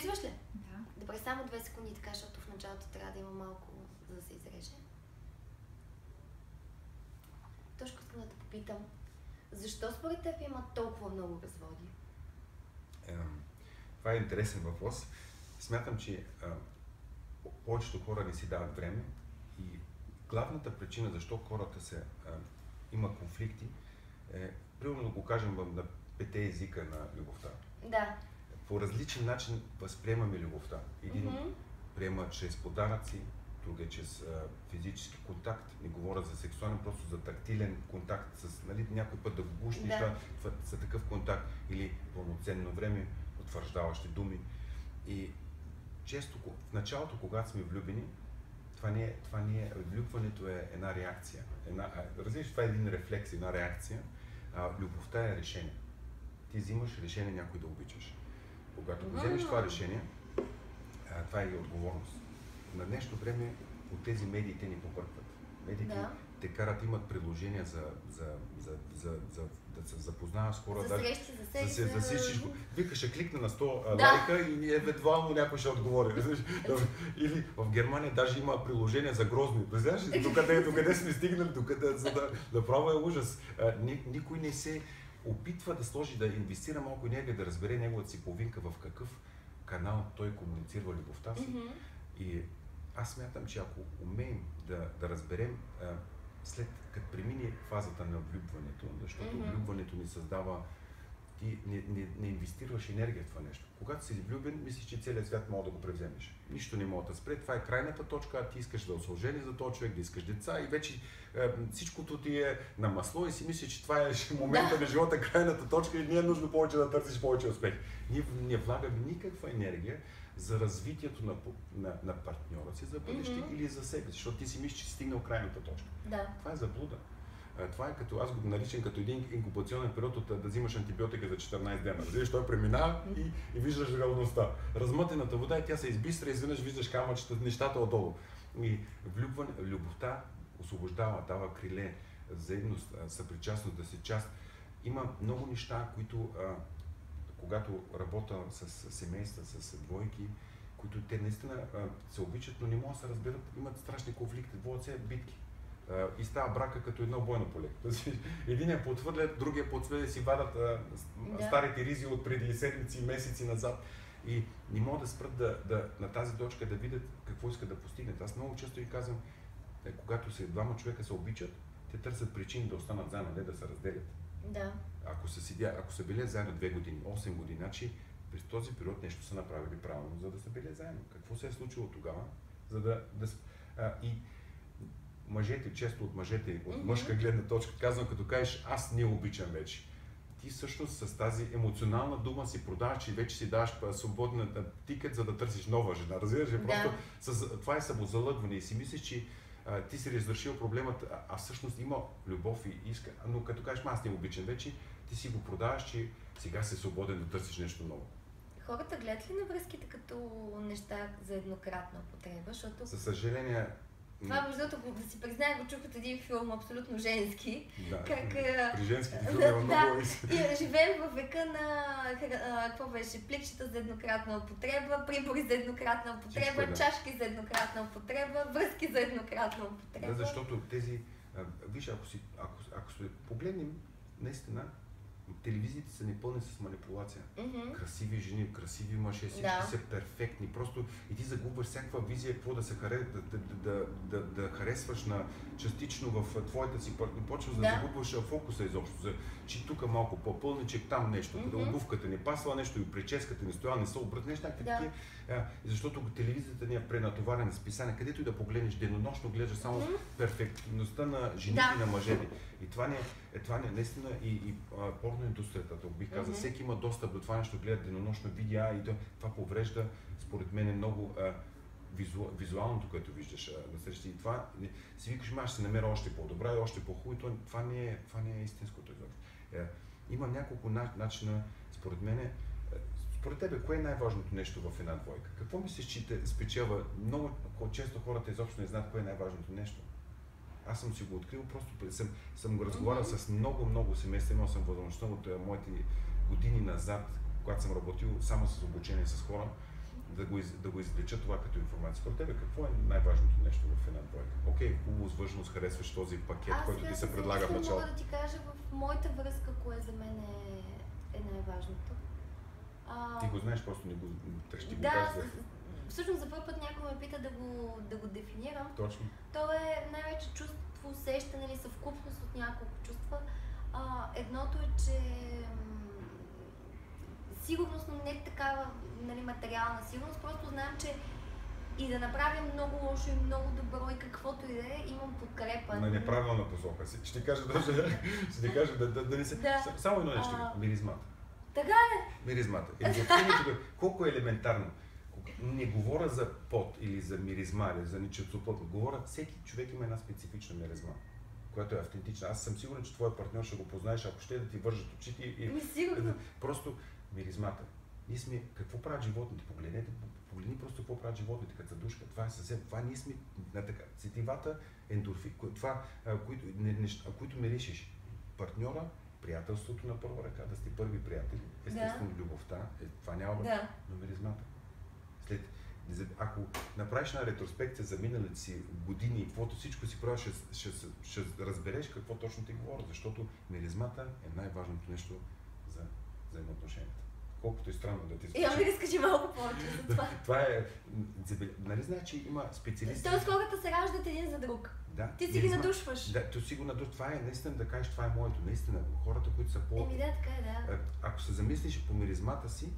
Записваш ли? Да. Добре, само 2 секунди така, защото в началото трябва да има малко, за да се изреже. Точно искам да те попитам, защо според теб има толкова много разводи? Това е интересен въпрос. Смятам, че повечето хора не си дават време и главната причина защо хората има конфликти е, примерно да го кажем на 5 езика на любовта. Да. По различен начин възприемаме любовта. Един приема чрез подаръци, друг е чрез физически контакт, не говоря за сексуален, просто за тактилен контакт, с някой път да го гушнеш, за такъв контакт, или пълноценно време, утвърждаващи думи. И често в началото, когато сме влюбени, влюбването е една реакция. Разбираш, това е един рефлекс, една реакция. Любовта е решение. Ти взимаш решение някой да обичаш. Когато вземеш това решение, това е и отговорност. На днешно време от тези медии те ни побъркват. Медиите те карат, имат предложения да се запознаваш с хора. За срещи, за всичко. Вика, ще кликне на 100 лайка и евентуално някой ще отговори. Или в Германия даже има приложение за грозни. Знаеш ли, докъде сме стигнали, да пробва е ужас. Никой не се опитва да сложи, да инвестира малко енергия, да разбере неговата си половинка в какъв канал той комуницира любовта си. И аз смятам, че ако умеем да разберем след като премине фазата на влюбването, защото влюбването ни създава, ти не инвестираш енергия в това нещо. Когато си влюбен, мислиш, че целият свят може да го превземеш. Нищо не може да спре. Това е крайната точка, а ти искаш да осължени за този човек, да искаш деца и вече всичкото ти е на масло и си мислиш, че това е момента на живота, крайната точка и не е нужно повече да търсиш повече успех. Ние не влагаме никаква енергия за развитието на партньора си за бъдеще или за себе, защото ти си мислиш, че си стигнал крайната точка. Да. Това е заблуда. Това е като, аз го наричам като един инкубационен период от да взимаш антибиотика за 14 дена. Разбираш, той преминава и виждаш реалността. Размътената вода и тя се избистра и изведнъж виждаш камъчета, нещата отдолу. И любовта освобождава, дава криле, взаимност, съпричастност, да си част. Има много неща, които когато работя с семейства, с двойки, които те наистина се обичат, но не могат да се разберат, имат страшни конфликти, водят се битки. И става брака като едно бойно поле. Единият потвърлят, другия потвърля и си вадат старите ризи от преди седмици, месеци назад. И не могат да спрат на тази точка да видят какво искат да постигнат. Аз много често ви казвам, когато двама човека се обичат, те търсят причини да останат заедно, не да се разделят. Да. Ако са били заедно 2 години, 8 години, значи през този период нещо са направили правилно, за да са били заедно. Какво се е случило тогава? И мъжете, често от мъжете, от мъжка гледна точка, казвам, като кажеш, аз не обичам вече. Ти всъщност с тази емоционална дума си продаваш, че вече си даваш свободен тикет, за да търсиш нова жена. Разбираш ли? Просто това е самозалъгване и си мислиш, че ти си разрешил проблемът, а всъщност има любов и иска, но като кажеш, аз не обичам вече, ти си го продаваш, че сега си свободен да търсиш нещо ново. Хората гледат ли на връзките като неща за еднократна употреба, защото... За съжаление... Това, между другото, да си призная, го чух от един филм, абсолютно женски. Да, как, при женските филми има много... И живеем във века на, какво беше, пликчета за еднократна употреба, прибори за еднократна употреба, чашки за еднократна употреба, връзки за еднократна употреба. Да, защото тези... Виж, ако се погледнем, наистина, телевизиите са непълни с манипулация. Красиви жени, красиви мъже, всички са перфектни. Просто и ти загубваш всякаква визия, какво да се да харесваш частично в твоята си партньор. Почваш да загубваш фокуса изобщо. Че тук малко по-пълничек, там нещо, къде обувката не пасва нещо и прическата не стояла, не са обратнеш, такива. Защото телевизията ни е пренатоварена с писане, където и да погледнеш, денонощно гледаш само перфектността на жените и на мъжете. И това не наистина и порноиндустрията, бих казал, всеки има достъп до това нещо, гледа денонощно видеа и това поврежда, според мен, много визуалното, което виждаш на срещи. И това си викаш, аз ще намеря още по-добра и още по-хубаво. Това не е истинското изобщо. Има няколко начина, според мен. Според тебе, кое е най-важното нещо в една двойка? Какво мислиш, че те спечелва? Много често хората изобщо не знаят кое е най-важното нещо. Аз съм си го открил, просто съм го разговарял с много семейства, имал съм възможността от моите години назад, когато съм работил само с обучение с хора. да го извлеча това като информация. Според тебе, какво е най-важното нещо в една двойка? Окей, хубаво, свършност, харесваш този пакет, който ти се предлага в началото. Мога да ти кажа в моята връзка, кое за мен е най-важното. Ти го знаеш, просто не го трещи. Да, всъщност за първ път някой ме пита да го дефинирам. Точно. То е най-вече чувство, усещане или съвкупност от няколко чувства. Едното е, че сигурност, но не такава, нали, материална сигурност, просто знам, че и да направя много лошо и много добро и каквото и да е, имам подкрепа. На неправилна посока си. Ще ти кажа да не се... Да. Само едно нещо, миризмата. Така е. Миризмата. Колко е елементарно. Не говоря за пот или за миризма, или за ничепсоплътно. Говоря, всеки човек има една специфична миризма, която е автентична. Аз съм сигурен, че твой партньор ще го познаеш, ако ще да ти вържат очите и... Сигурно. Просто миризмата. Ние сме... Какво правят животните? Погледни просто какво правят животните, като задушка. Това е съвсем... Това ние сме... Сетивата, ендорфин, това, които миришиш. Партньора, приятелството на първа ръка, да сте първи приятели. Естествено, любовта. Това няма... Да. Но миризмата. Ако направиш една ретроспекция за миналите си години и каквото всичко си правиш, ще разбереш какво точно ти говоря, защото миризмата е най-важното нещо за взаимоотношенията. Колкото е странно да ти звучи. Ми разкажи малко повече за това. Това е... Нали знаеш, че има специалисти... Тоест хората се раждат един за друг. Да, ти си ги надушваш. Да, ти си го надушваш. Това е наистина да кажеш, това е моето. Наистина, хората, които са по... Да, така е, да. Ако се замислиш по миризмата си,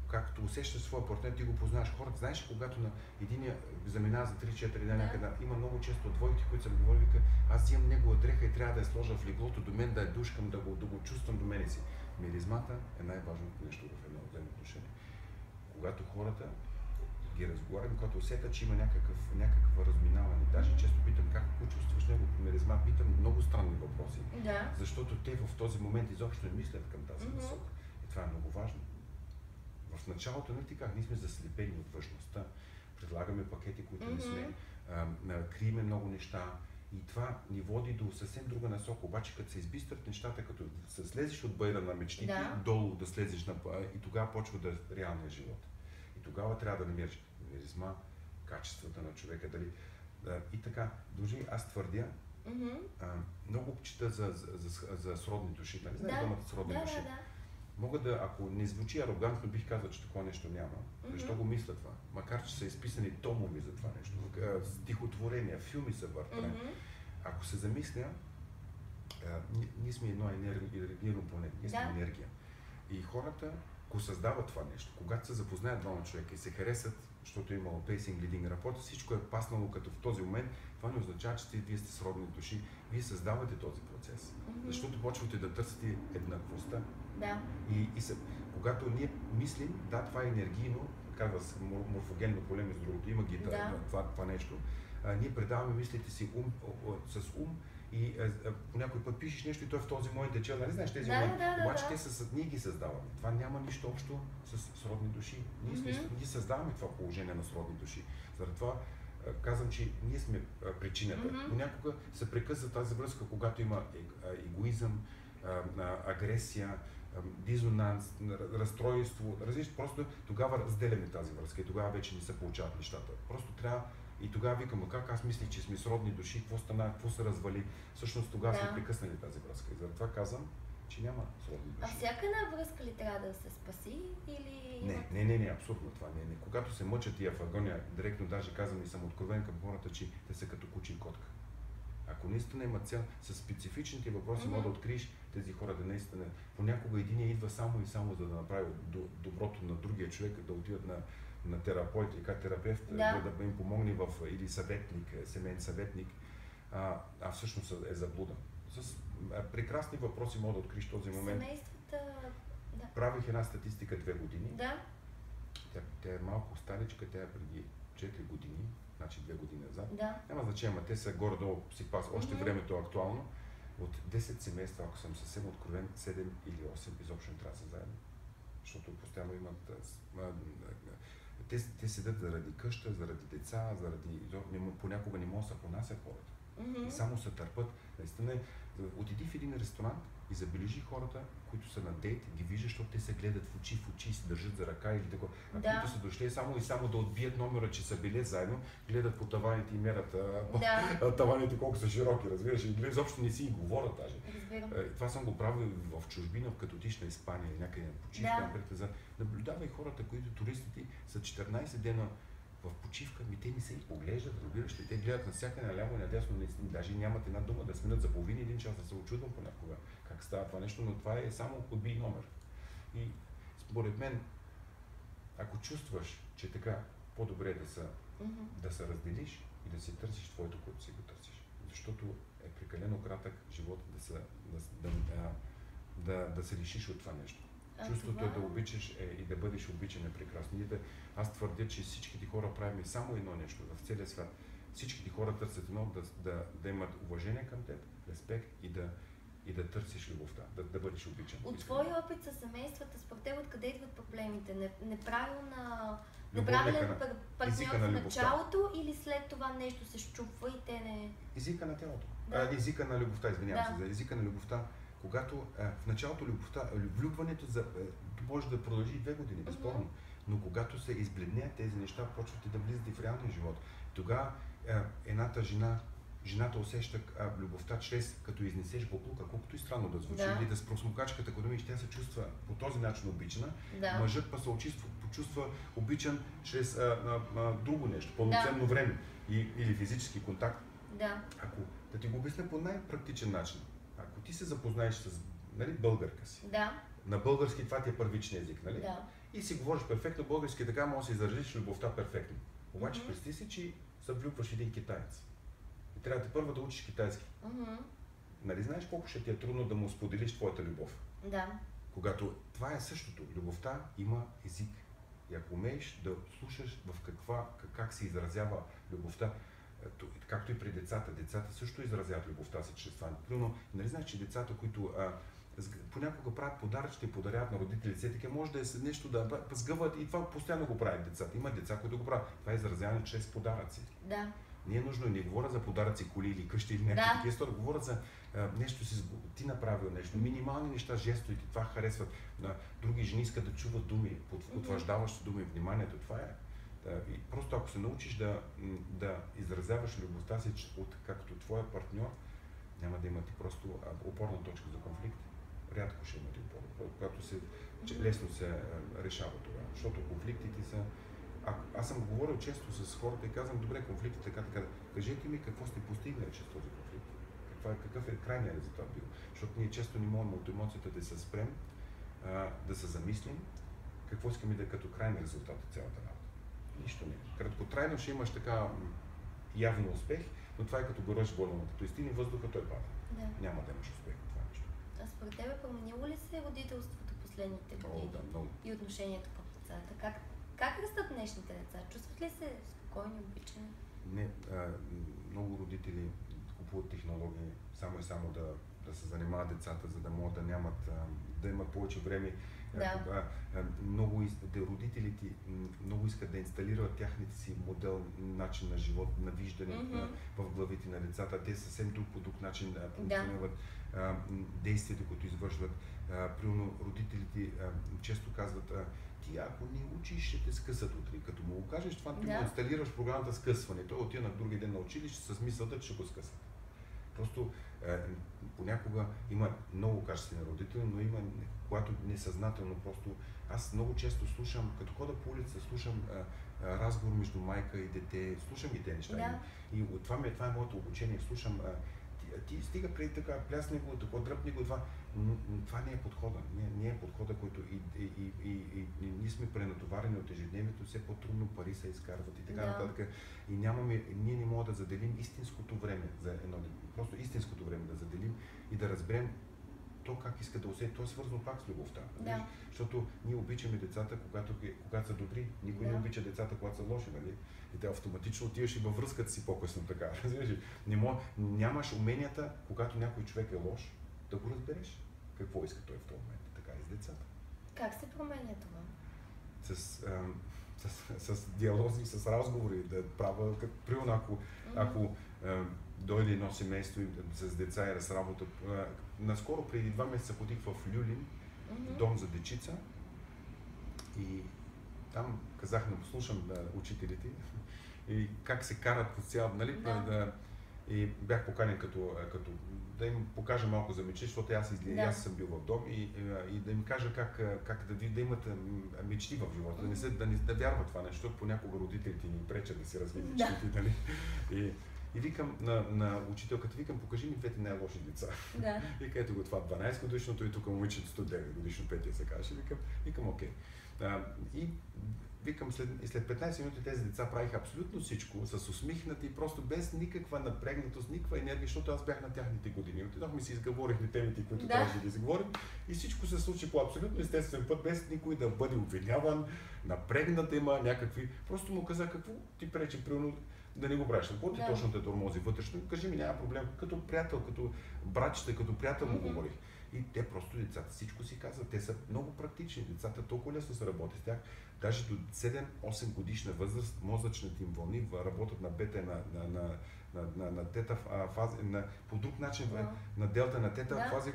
както усещаш своя партньор, ти го познаваш. Хората, знаеш, когато на единия заминава за 3-4 дни някъде, има много често двойки, които съм говорил, вика, аз имам негова дреха и трябва да я сложа в леглото до мен, да я душкам, да го чувствам до мене си. Миризмата е най-важното нещо в едно взаимоотношение. Когато хората ги разговарям, когато усетят, че има някаква разминаване. Даже често питам как чувстваш неговото миризма, питам много странни въпроси. Да. Защото те в този момент изобщо не мислят към тази насока. И това е много важно. В началото, не ти как, ние сме заслепени от външността, предлагаме пакети, които не сме, криеме много неща и това ни води до съвсем друга насока. Обаче, като се избистрят нещата, като се слезеш от байра на мечтите, долу да слезеш на бая и тогава почва да е реалния живот. И тогава трябва да намериш миризма, качествата на човека, дали. И така, дори аз твърдя, много чета за сродни души, нали знаеш думата сродни души? Мога да, ако не звучи арогантно, бих казал, че такова нещо няма. Защо го мисля това? Макар, че са изписани томови за това нещо, стихотворения, филми са въртани. Ако се замисля, ние сме едно енергийно плане, ние сме енергия. И хората, ако създават това нещо, когато се запознаят двама човека и се харесат, защото е имало pacing, leading рапорта, всичко е паснало като в този момент, това не означава, че вие сте сродни души, вие създавате този процес. Защото почвате да търсите еднаквостта. Да. Когато ние мислим, да, това е енергийно, казва се морфогенно поле, между другото, има ги това нещо, ние предаваме мислите си с ум и по някой път пишеш нещо и той в този момент тече, нали знаеш тези моменти, обаче ние ги създаваме. Това няма нищо общо с сродни души. Ние създаваме това положение на сродни души. Заради това казвам, че ние сме причината. Понякога се прекъсва тази връзка, когато има егоизъм, агресия, дизонанс, разстройство, различно, просто тогава разделяме тази връзка и тогава вече не се получават нещата. Просто трябва и тогава викам, как аз мислих, че сме сродни души, какво стана, какво се развали. Всъщност тогава сме прекъснали тази връзка и затова казвам, че няма сродни души. А всяка една връзка ли трябва да се спаси или... Не, абсолютно това не. Когато се мъчат тия в агония, директно даже казвам и съм откровен към хората, че те са като куче и котка. Ако наистина има цел, с специфичните въпроси може да откриеш тези хора да наистина. Понякога единия идва само и само за да направи доброто на другия човек, да отидат на терапевт или терапевт, да им помогне или съветник, семейен съветник, а всъщност е заблуда. С прекрасни въпроси може да откриеш този момент. Семействата... Правих една статистика 2 години. Да. Тя е малко старичка, тя е преди 4 години. Значи 2 години назад. Няма значение, те са горе-долу си пас. Още времето е актуално. От 10 семейства, ако съм съвсем откровен, 7 или 8 изобщо не трябва да са заедно. Защото постоянно имат... Те седят заради къща, заради деца, понякога не могат да се понасят хората. И само се търпат. Наистина, отиди в един ресторант и забележи хората, които са на дейт, ги виждаш, защото те се гледат в очи и се държат за ръка или такова. А които са дошли само да отбият номера, че са били заедно, гледат по таваните и мерят таваните колко са широки, разбираш, и изобщо не си и говорят даже. Това съм го правил в чужбина, като отиш на Испания или някъде на почивка, наблюдавай хората, които туристите са 14 дена в почивка, те не се и поглеждат, разбираш ли, те гледат навсякъде наляво и надясно, даже нямат една дума да сменят за половин един час, да се очудвам понякога как става това нещо, но това е само отбий номер. И според мен, ако чувстваш, че така по-добре е да се разделиш и да си търсиш твоето, което си го търсиш. Защото е прекалено кратък живот да се лишиш от това нещо. Чувството е да обичаш и да бъдеш обичан е прекрасно. Аз твърдя, че всичките хора правим само едно нещо в целия свят. Всичките хора търсят едно да имат уважение към теб, респект и да търсиш любовта, да бъдеш обичан. От твой опит със семействата, според теб, откъде идват проблемите? Неправилен партньор в началото или след това нещо се счупва и те не... Езика на тялото. Езика на любовта, извинявам се, за езика на любовта. Когато в началото влюбването може да продължи 2 години, безспорно, но когато се избледнеят тези неща, почват и да влизат и в реалния живот. Тогава едната жената усеща любовта чрез като изнесеш боклука, колкото и странно да звучи, или да с просмокачката, ако думиш, тя се чувства по този начин обичана, мъжът па се почувства обичан чрез друго нещо, пълноценно време или физически контакт. Ако да ти го обясня по най-практичен начин, ако ти се запознаеш с българка си, на български това ти е първичният език, нали? И си говориш перфектно български, така може да си изразиш любовта перфектно. Обаче представи си, че се влюбваш един китаец. И трябва първо да учиш китайски. Нали знаеш колко ще ти е трудно да му споделиш твоята любов? Когато това е същото, любовта има език. И ако умееш да слушаш как се изразява любовта, както и при децата също изразяват любовта си чрез това. Но нали знаеш, че децата, които понякога правят подаръчки и подаряват на родителите, така може да е нещо да сгъват и това постоянно го правят децата. Има деца, които го правят. Това е изразяване чрез подаръци. Не е нужно, не говоря за подаръци, коли или къщи или някакви такива истории, говоря за нещо ти направил нещо, минимални неща, жестовете, това харесват. Други жени искат да чуват думи, потвърждаващи думи, вниманието, това е. И просто ако се научиш да изразяваш любовта си както твоя партньор, няма да имате просто опорна точка за конфликт. Рядко ще имате опорна, когато лесно се решава това. Защото конфликтите са... Аз съм говорил често с хората и казвам, добре, конфликти така. Кажете ми какво сте постигнали чрез този конфликт. Какъв е крайният резултат бил. Защото ние често не можем от емоцията да се спрем, да се замислим какво искаме да е като крайни резултат от цялата работа. Нищо не. Краткотрайно ще имаш така явно успех, но това е като гореш волно. Като изтини въздуха, той пада. Няма да имаш успех в това нещо. А според тебе променило ли се родителството последните години? Много. И отношението към децата? Как растат днешните деца? Чувстват ли се спокойни, обичани? Не, много родители купуват технологии само да се занимават децата, за да могат да имат повече време. Родителите много искат да инсталират тяхните си модел, начин на живот, на виждане в главите на децата. Те съвсем по друг начин функционират действията, които извършват. Примерно родителите често казват, ти ако не учиш, ще те скъсат утре. Като му го кажеш това, ти му инсталираш програмата скъсване. Той отива на другия ден на училище с мисълта, че ще го скъсат. Просто понякога има много качествени родители, но има, когато несъзнателно просто... Аз много често слушам, като хода по улица, слушам разговор между майка и дете, слушам и те неща. И това е моето обучение. Слушам, ти стига преди така, плясни го, така, дръпни го, това. Но това не е подхода. Не е подхода, който и ние сме пренатоварени от ежедневието, все по-трудно пари се изкарват и така нататък. И ние не можем да заделим истинското време за едно дете. Просто истинското време да заделим и да разберем то как иска да усети. То е свързано пак с любовта. Защото ние обичаме децата, когато са добри. Никой не обича децата, когато са лоши, нали? И те автоматично отиваш и във връзката си по-късно така. Нямаш уменията, когато някой човек е лош, да го разбереш какво иска той в този момент. Така и с децата. Как се променя това? С диалози, с разговори, да правя, примерно ако дойде едно семейство с деца и разработа. Наскоро, преди 2 месеца, ходих в Люлин, дом за дечица и там казах да послушам учителите и как се карат по цял, нали, и бях поканен като да им покажа малко за мечти, защото аз съм бил в дом и да им кажа как да имат мечти в живота, да вярват това нещо, защото понякога родителите ни пречат да си развият мечтите, нали? И викам на учителката, покажи ми 2 най-лоши деца. Да. Вика, ето го това 12 годишното и тук момичето 9 годишно, 5 се каже. Викам, окей. И викам, след 15 минути тези деца правиха абсолютно всичко, с усмихнати, просто без никаква напрегнатост, никаква енергия, защото аз бях на тяхните години. Отидохме си изговорихме темите, които трябваше да изговорим и всичко се случи по абсолютно естествен път, без никой да бъде обвиняван, напрегнат има някакви. Просто му каза, какво ти пречи, примерно, да не го правиш. Какво ти точно те тормози вътрешно? Кажи ми, няма проблем. Като приятел, като братчета, като приятел му говорих. И те просто, децата, всичко си казват. Те са много практични. Децата толкова лесно се работи с тях. Даже до 7-8 годишна възраст мозъчните им вълни работят на бета, на тета фази, по друг начин на делта, на тета фази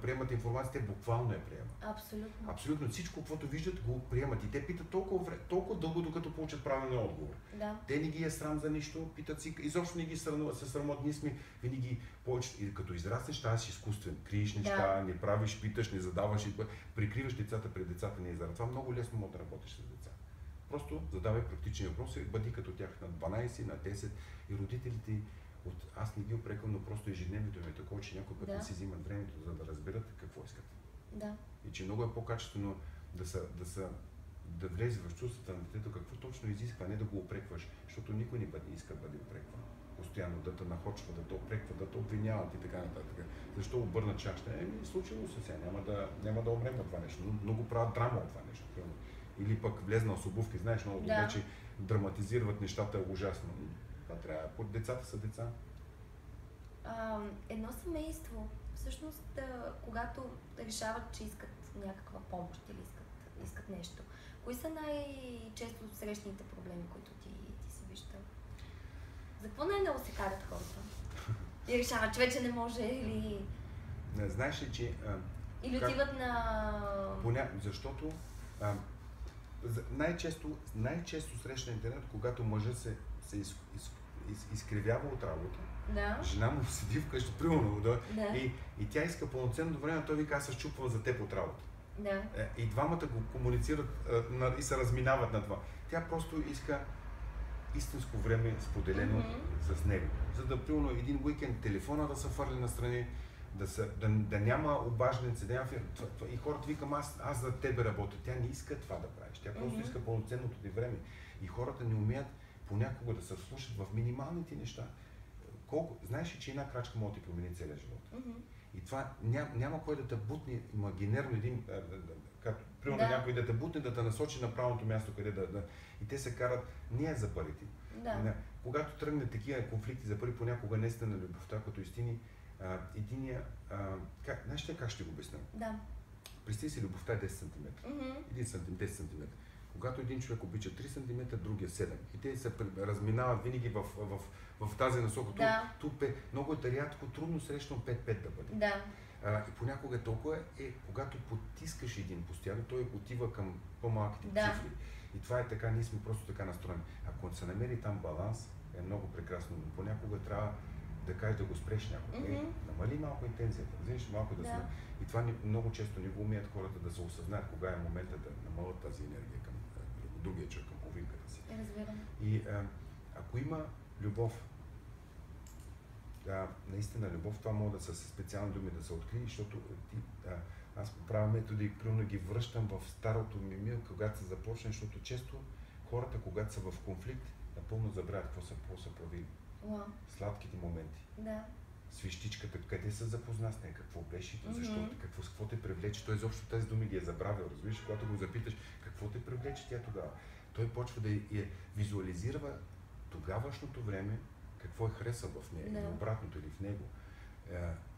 приемат информация, те буквално я приемат. Абсолютно. Абсолютно всичко, което виждат, го приемат и те питат толкова дълго, докато получат правилен отговор. Да. Те не ги е срам за нищо, питат си, изобщо не ги се срамот, ние сме винаги повече, и като израснеш, ставаш изкуствен, криеш неща, не правиш, питаш, не задаваш, прикриваш децата пред децата, не израза. Това много лесно може да работиш с деца. Просто задавай практични въпроси, бъди като тях на 12, на 10 и родителите, аз не ги опреквам, но просто ежедневието им е такова, че някой път не си взимат времето, за да разберат какво искат. Да. И че много е по-качествено да влезе в чувствата на детето какво точно изисква, не да го опрекваш, защото никой не иска да бъде опрекван. Постоянно да те нахочва, да те опреква, да те обвиняват и така нататък. Защо обърна чашата? Случило се сега, няма да умрем от това нещо, но го правят драма от това нещо. Или пък влезнал с обувки, знаеш много добре, че драматизират нещата ужасно. Това трябва, децата са деца. Едно семейство, всъщност, когато решават, че искат някаква помощ или искат нещо, кои са най-често срещаните проблеми, които ти си виждал? За какво най-много се карат хората? И решават, че вече не може или... Не, знаеш ли, че... Или отиват на... Защото най-често среща интернет, когато мъжът се изкривява от работа, жена му седи вкъщи, примерно, и тя иска пълноценно време, той вика, аз се счупвам за теб от работа. Да. И двамата го комуницират и се разминават на това. Тя просто иска истинско време споделено с него. За да, примерно, един уикенд телефона да се фърли настрани, да няма обаждане, и хората викам, аз за тебе работя. Тя не иска това да правиш. Тя просто иска пълноценното ти време. И хората не умеят понякога да се вслушат в минималните неща. Знаеш ли, че една крачка може да ти промени целия живот? И това няма кой да те бутне имагинерно примерно някой да те бутне, да те насочи на правилното място, къде и те се карат не за парите. Когато тръгне такива конфликти за пари, понякога наистина любовта като истини, знаеш ли как ще го обясня? Да. Представи си, любовта е 10 см. 1 см, 10 см. Когато един човек обича 3 см, другия 7. И те се разминават винаги в тази насока. Много е рядко, трудно срещано 5-5 да бъде. Да. И понякога толкова когато потискаш един постоянно, той отива към по-малките цифри. И това е така, ние сме просто така настроени. Ако се намери там баланс, е много прекрасно, но понякога трябва да кажеш да го спреш някога. Намали малко интензията, вземеш малко да. И това много често не го умеят хората да се осъзнаят кога е момента да намалят тази енергия към другия човек, към половинката си. Разбирам. И ако има любов, наистина любов, това може да са специални думи да се открие, защото аз правя методи и примерно ги връщам в старото ми когато се започне, защото често хората, когато са в конфликт, напълно забравят какво са правили. Сладките моменти. Свещичката, къде се запозна с нея, какво беше, защо, какво те привлече, той изобщо тези думи ги е забравил, разбираш, когато го запиташ, какво те привлече тя тогава. Той почва да я визуализира тогавашното време, какво е харесал в нея, или обратното, или в него.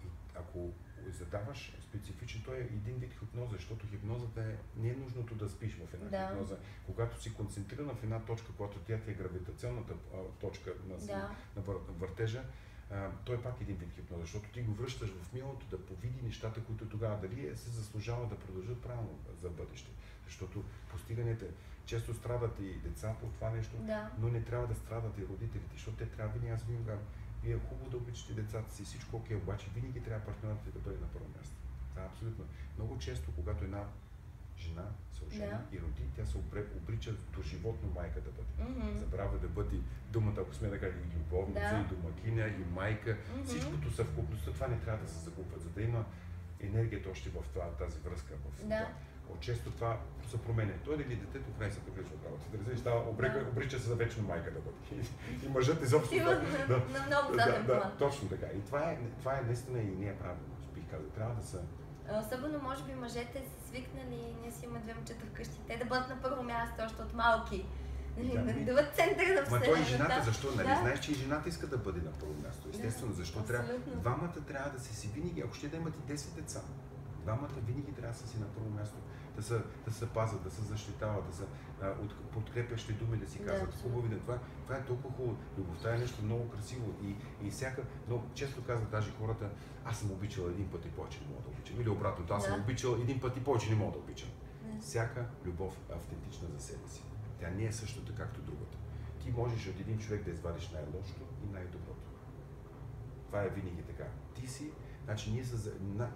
И ако задаваш специфично, той е един вид хипноза, защото хипнозата не е нужното да спиш в една хипноза. Когато си концентрирана в една точка, когато тя ти е гравитационната точка на въртежа, той е пак един вид хипноза, защото ти го връщаш в миналото да повиди нещата, които тогава дали се заслужава да продължат правилно за бъдеще. Защото постиганията често страдат и деца по това нещо, но не трябва да страдат и родителите, защото те трябва винаги, аз винаги вие е хубаво да обичате децата си, всичко окей, обаче винаги трябва партньорът ви да бъде на първо място. Да, абсолютно. Много често, когато една жена се ожени и роди, тя се обрича до животно майка да бъде. Забравя да бъде думата, ако сме да кажем, и любовница, и домакиня, и майка. Всичкото съвкупността, това не трябва да се загубва, за да има енергията още в тази връзка. Често това се променя. Той дали детето в най-се приключва от работата. Обрича се за вечно майка да бъде. И мъжът изобщо... На много заден план. Точно така. И това е наистина и не е правилно. Бих казал, трябва да са... Особено, може би, мъжете са свикнали, ние си имаме 2 момчета вкъщи, те да бъдат на първо място, още от малки. Да бъдат центъра на вселената. Ма той и жената, защо? Нали знаеш, че и жената иска да бъде на първо място? Естествено, защо трябва? Двамата трябва да си винаги, ако ще да имат и 10 деца, двамата винаги трябва да са си на първо място. Да се пазят, да се защитават, да са подкрепящи думи, да си казват хубави. Това е толкова хубаво. Любовта е нещо много красиво и много често казват даже хората, аз съм обичала един път и повече не мога да обичам. Или обратното, аз съм обичал един път и повече не мога да обичам. Всяка любов е автентична за себе си. Тя не е същото както другата. Ти можеш от един човек да извадиш най-лошото и най-доброто. Това е винаги така. Ти си, значи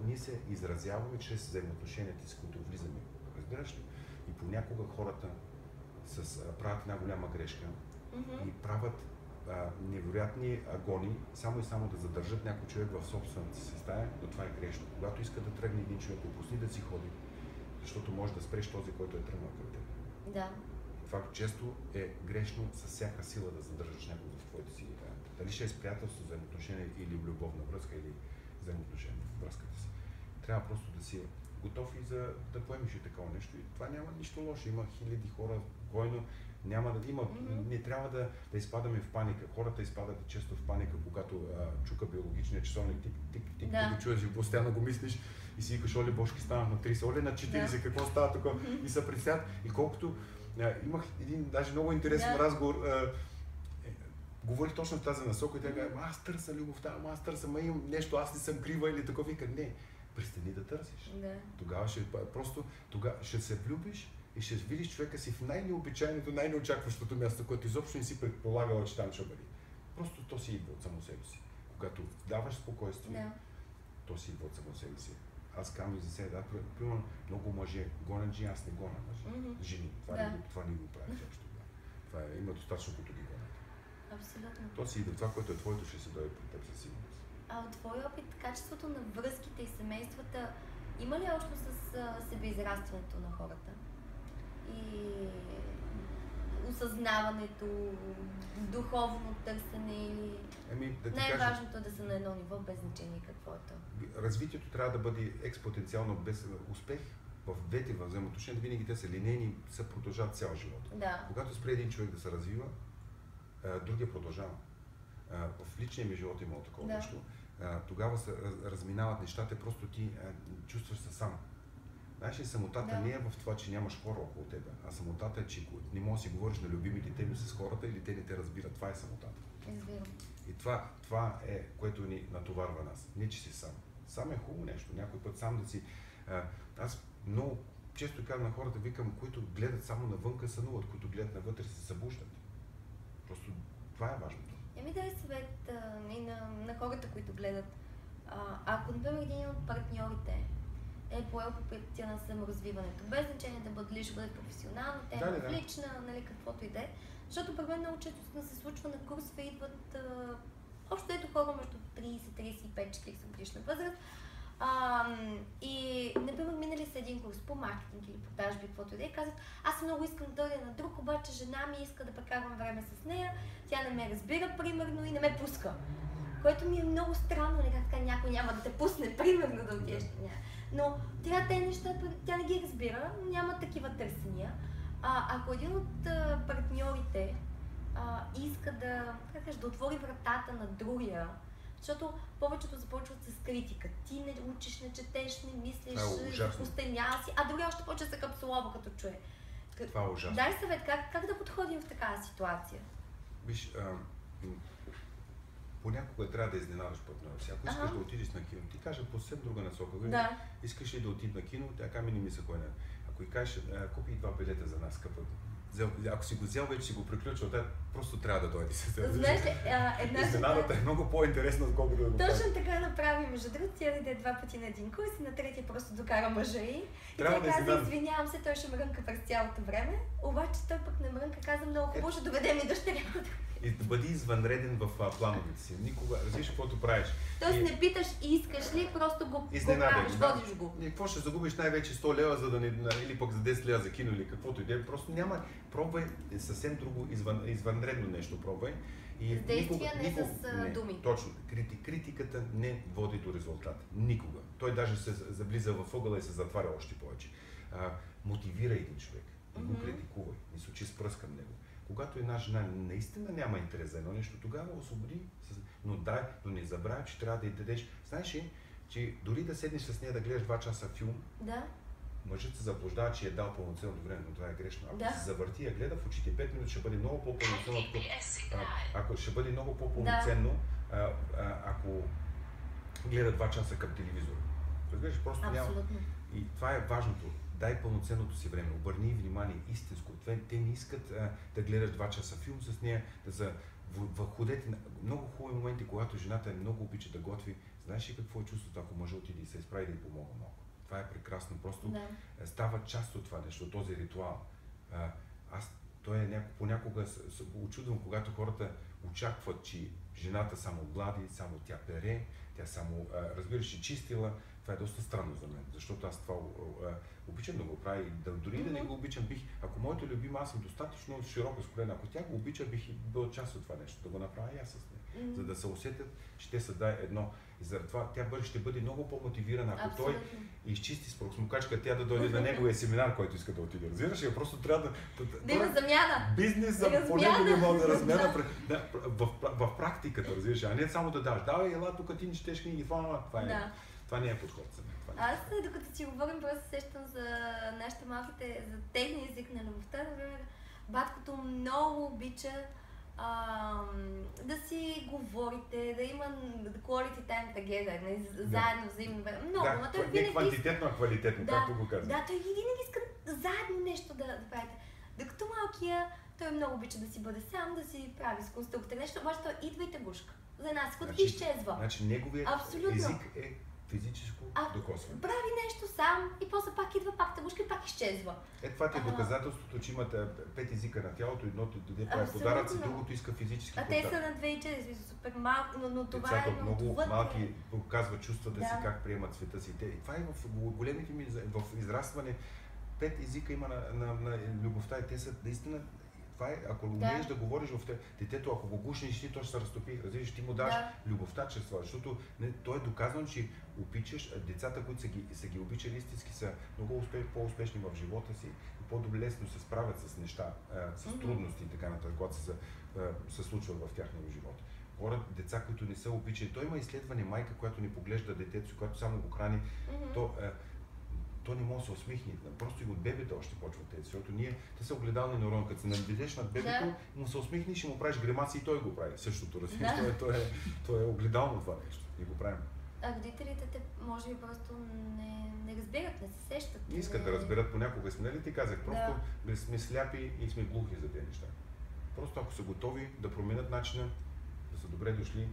ние се изразяваме чрез взаимоотношенията, с които влизаме. Разбираш ли? И понякога хората правят една голяма грешка и правят невероятни агони, само и само да задържат някой човек в собствената си стая, но това е грешно. Когато иска да тръгне един човек, опусни да си ходи, защото може да спреш този, който е тръгнал към теб. Да. Това често е грешно с всяка сила да задържаш някой в твоите си. Дали ще е с приятелство, взаимоотношение или любовна връзка, или взаимоотношение в връзката си. Трябва просто да си готов и за да поемеш и такова нещо. И това няма нищо лошо. Има хиляди хора, спокойно. Няма да има, не трябва да изпадаме в паника. Хората изпадат често в паника, когато чука биологичния часовник, тик, да чуеш и постоянно го мислиш и си викаш, оле, бошки станах на 30, оле, на 40, какво става тук? И се присядат. И колкото имах един даже много интересен разговор, говорих точно в тази насока и тя казва, аз търся любовта, аз търся, имам нещо, аз не съм крива или такова. Вика, не, престани да търсиш. Тогава ще се влюбиш и ще видиш човека си в най-необичайното, най-неочакващото място, което изобщо не си предполагала, че там ще бъде. Просто то си идва от само себе си. Когато даваш спокойствие, то си идва от само себе си. Аз казвам и за себе, примерно много мъже гонят жени, аз не гоня мъже. Жени. Това не го правя също. Има достатъчно, които ги гонят. Абсолютно. То си идва. Това, което е твоето, ще се дойде при теб със сигурност. А от твой опит, качеството на връзките и семействата има ли общо с себеизрастването на хората? И осъзнаването, духовно търсене или... Най-важното е да са на едно ниво, без значение какво е то. Развитието трябва да бъде експотенциално без успех. В двете взаимоотношения винаги те са линейни, се продължават цял живот. Когато спре един човек да се развива, другия продължава. В личния ми живот има такова нещо. Тогава се разминават нещата, просто ти чувстваш се сам. Знаеш ли, самотата не е в това, че нямаш хора около тебе, а самотата е, че не можеш да си говориш на любимите теми с хората или те не те разбират. Това е самотата. И това е, което ни натоварва нас. Не, че си сам. Сам е хубаво нещо. Някой път сам да си... Аз много често казвам на хората, викам, които гледат само навънка сънуват, които гледат навътре се събуждат. Просто това е важното. Дай съвет и на хората, които гледат. Ако, например, един от партньорите е поел по пътя на саморазвиването, без значение да бъде, ще бъде професионална тема, лична, каквото и да е. Защото при мен много често се случва на курсове, идват общо ето хора между 30, 35, 40 годишна възраст. И, например, минали са един курс по маркетинг или продажби, каквото и да е, казват, аз много искам да дойда на друг, обаче жена ми иска да прекарвам време с нея, тя не ме разбира, примерно, и не ме пуска. Което ми е много странно, как така някой няма да те пусне, примерно, да отидеш на нея. Но тези неща, тя не ги разбира, няма такива търсения. Ако един от партньорите иска да отвори вратата на другия, защото повечето започват с критика. Ти не учиш, не четеш, не мислиш, пустеня си, а другия още почва се капсулова като чуе. Това е ужасно. Дай съвет, как да подходим в такава ситуация? Виж, понякога трябва да изненадаш партньора си. Ако искаш да отидеш на кино, ти кажа по съвсем друга насока. Да. Искаш ли да отида на кино, тя ми не мисля кой не. Ако и кажеш, купи 2 билета за нас, скъпа. Ако си го взел, вече си го приключил, просто трябва да дойде. Знаеш ли, изненадата е много по-интересна, отколкото да го точно така направи. Между другото, тя дойде 2 пъти на един курс и на третия просто докара мъжа и тя каза, извинявам се, той ще мрънка през цялото време, обаче той пък не мрънка, каза много хубаво, ще доведем и дъщерята. И да бъди извънреден в плановете си. Никога, разбираш каквото правиш. Тоест не питаш искаш ли, просто го правиш, водиш го. И какво ще загубиш най-вече 100 лева, за да не, или пък за 10 лева за кино или каквото и да е. Просто няма. Пробвай съвсем друго, извънредно нещо пробвай. И с действия, не с думи. Точно. Критиката не води до резултат. Никога. Той даже се заблиза във ъгъла и се затваря още повече. Мотивира един човек. Не го критикувай. Не се очи с пръст към него. Когато една жена наистина няма интерес за едно нещо, тогава освободи. Но не забравяй, че трябва да й дадеш. Знаеш ли, че дори да седнеш с нея да гледаш 2 часа филм, мъжът се заблуждава, че е дал пълноценното време, но това е грешно. Ако се завърти и я гледа в очите 5 минути, ще бъде много по-пълноценно. Ако ще бъде много по-пълноценно, ако гледа 2 часа към телевизора. Разбираш, просто няма. И това е важното. Дай пълноценното си време, обърни внимание истинско. Те не искат да гледаш 2 часа филм с нея, ходете на много хубави моменти, когато жената много обича да готви. Знаеш ли какво е чувството, ако мъжът отиде и се изправи да й помогне много? Това е прекрасно. Просто става част от това нещо, този ритуал. Понякога се очудвам, когато хората очакват, че жената само глади, само тя пере, тя само, разбираш, чистила. Това е доста странно за мен, защото аз това обичам да го правя и дори да не го обичам, ако моето любима, аз съм достатъчно широко скроена, ако тя го обича, бих бил част от това нещо, да го направя и аз с нея, за да се усетят, че те са едно. И заради това тя ще бъде много по-мотивирана, ако той изчисти с проксмокачка, тя да дойде на неговия семинар, който иска да отиде. Разбираш ли? Просто трябва да има замяна. Бизнес за по него не мога да размяна в практиката, разбираш, а не само да даш. Давай, ела тук ти не четеш книги, това не е подход за мен. Аз, докато си говорим, просто сещам за нашите малките, за техния език на любовта. Например, баткото много обича да си говорите, да има quality time together, заедно, взаимно време. Много, но той винаги... Не квантитетно, а квалитетно, както го казвам. Да, той винаги иска заедно нещо да правите. Докато малкия, той много обича да си бъде сам, да си прави с конструктор нещо, обаче той идва и те гушка. За една секунда и изчезва. Значи неговият език е физическо докосване. Прави нещо сам и после пак идва, пак тъгушка и пак изчезва. Това ти е доказателството, че имате 5 езика на тялото, едното даде прави подаръци, другото иска физически контакт. Те са на 2 и 4, супер малки, но това децата е много малки показват чувствата си, как приемат света си. Това е в големите ми, в израстване. 5 езика има на любовта и те са наистина. Ако умееш да говориш в детето, ако го гушнеш ти, то ще се разтопи. Разбираш, ти му даш любовта чрез това, защото то е доказано, че обичаш децата, които са ги обичали истински, са много по-успешни в живота си и по-лесно се справят с неща, с трудности и така нататък, когато се случват в тяхния живот. Деца, които не са обичали, то има изследване, майка, която не поглежда детето си, която само го храни, то не може да се усмихне. Просто и от бебета още почват тези, защото те са огледални неврони. Като се наведеш над бебето, му се усмихнеш и му правиш гримаси и той го прави. Същото, разбираш, то е огледално това нещо. И го правим. А родителите те, може би, просто не разбират, не се сещат. Не искат да разберат понякога. Сме, нали ти казах, просто сме сляпи и сме глухи за тези неща. Просто ако са готови да променят начина, да са добре дошли,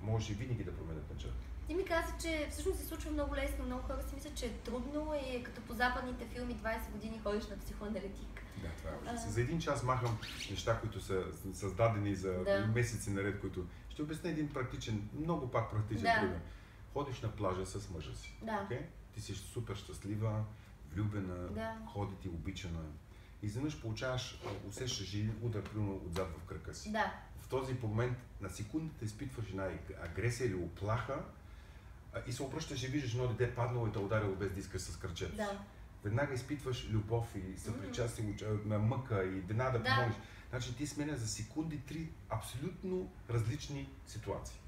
може и винаги да променят начина. Ти ми каза, че всъщност се случва много лесно, много хора си мислят, че е трудно и като по западните филми 20 години ходиш на психоаналитик. Да, това е ужас. За един час махам неща, които са създадени за месеци наред, които... Ще обясня един практичен, много пак практичен пример. Ходиш на плажа с мъжа си. Okay? Ти си супер щастлива, влюбена, ходите обичана. И изведнъж усещаш един удар примерно отзад в кръка си. В този момент на секундата изпитваш една агресия или оплаха, и се обръщаш и виждаш едно дете паднало и те ударило без да искаш с кръчето. Веднага изпитваш любов и съпричастие, мъка и веднага да помогнеш. Значи ти сменя за секунди 3 абсолютно различни ситуации.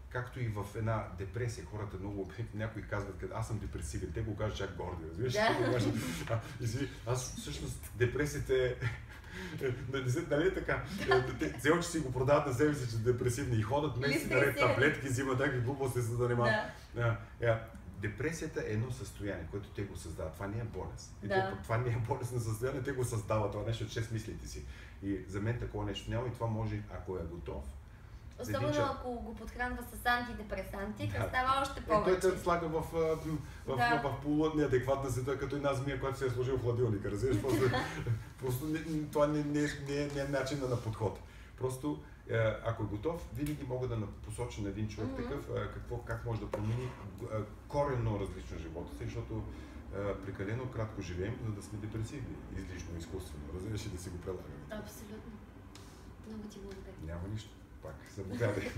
Както и в една депресия. Хората много някои казват, аз съм депресивен, те го кажат чак горди, разбираш? Аз всъщност депресията Нали е така? Цел, че си го продават на себе си, че депресивни и ходят месеци наред таблетки, взимат някакви глупости, за да нема. Депресията е едно състояние, което те го създават. Това не е болест. И това не е болестно състояние, те го създават това нещо чрез мислите си. И за мен такова нещо няма и това може, ако е готов. Особено ако го подхранва с антидепресанти, става още повече. Той те слага в полуадекватна ситуация, като една змия, която се е сложил в хладилника. Разбираш? Просто това не е начин на подход. Просто ако е готов, винаги мога да посоча на един човек такъв, как може да промени коренно различно живота си, защото прекалено кратко живеем, за да сме депресивни, излишно, изкуствено. Разбираш и да си го прилагаме. Абсолютно. Много ти благодаря. Няма нищо. Пак, заповядай.